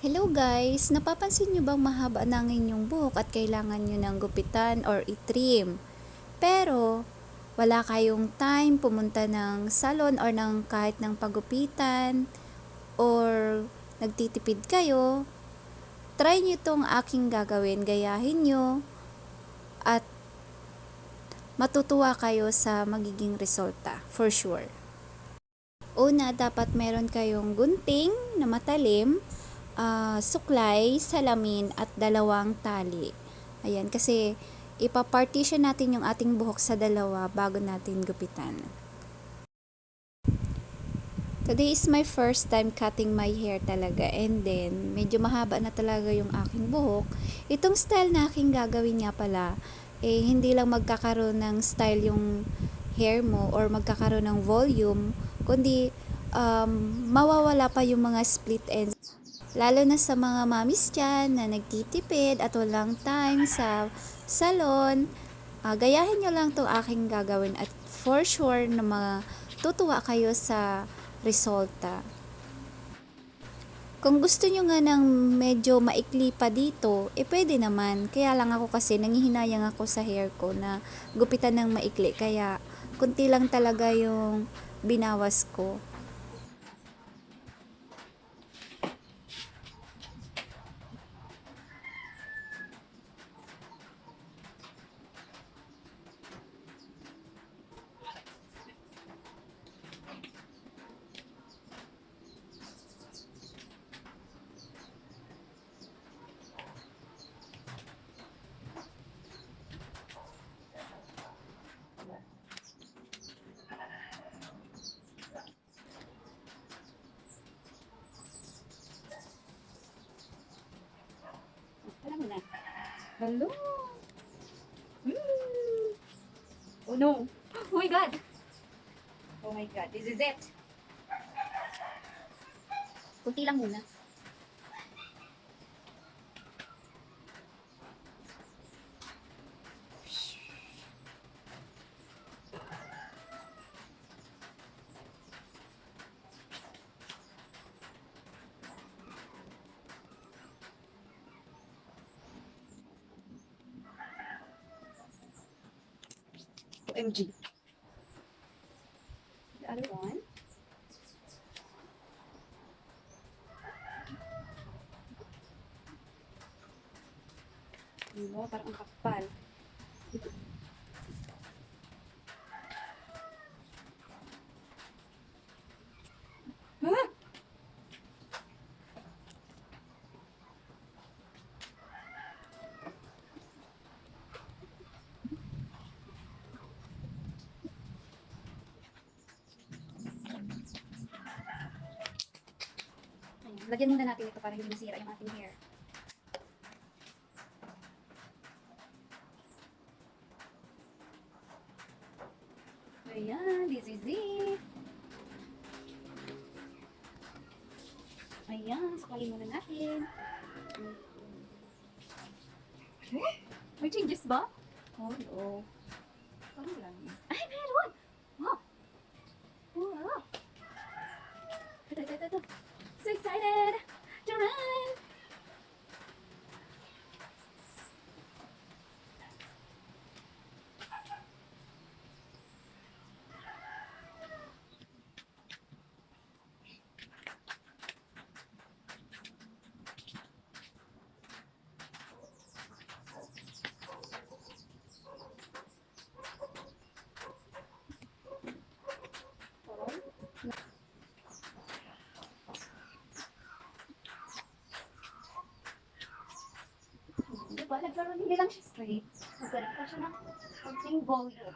Hello guys! Napapansin nyo bang mahaba na ang inyong buhok at kailangan nyo ng gupitan or itrim? Pero, wala kayong time pumunta ng salon or ng kahit ng pagupitan or nagtitipid kayo? Try nyo itong aking gagawin, gayahin nyo at matutuwa kayo sa magiging resulta, for sure. Una, dapat meron kayong gunting na matalim, suklay, salamin at dalawang tali. Ayan, kasi ipapartition natin yung ating buhok sa dalawa bago natin gupitan. Today is my first time cutting my hair talaga, and then medyo mahaba na talaga yung aking buhok. Itong style na aking gagawin nga pala, hindi lang magkakaroon ng style yung hair mo or magkakaroon ng volume, kundi mawawala pa yung mga split ends. Lalo na sa mga mamis dyan na nagtitipid at walang time sa salon, gayahin nyo lang itong aking gagawin at for sure na matutuwa kayo sa resulta. Kung gusto nyo nga ng medyo maikli pa dito, pwede naman. Kaya lang ako kasi nangihinayang ako sa hair ko na gupitan ng maikli. Kaya kunti lang talaga yung binawas ko. Alam mo na. Hello? Oh no! Oh my God! Oh my God, this is it! Kunti lang muna. OMG. The other one. Diba? Parang ang kapal. Huh? Ayan. Lagyan muna natin ito para hindi masira yung ating hair. Ayan, this is it. Ayan, sukalin muna natin. May changes ba? Oh, no. Parang lang. Ay, meron! Wow! Wow! Ito. So excited to run! Diba? Nagkaroon hindi lang siya straight. Nagkaroon pa siya ng konting volume.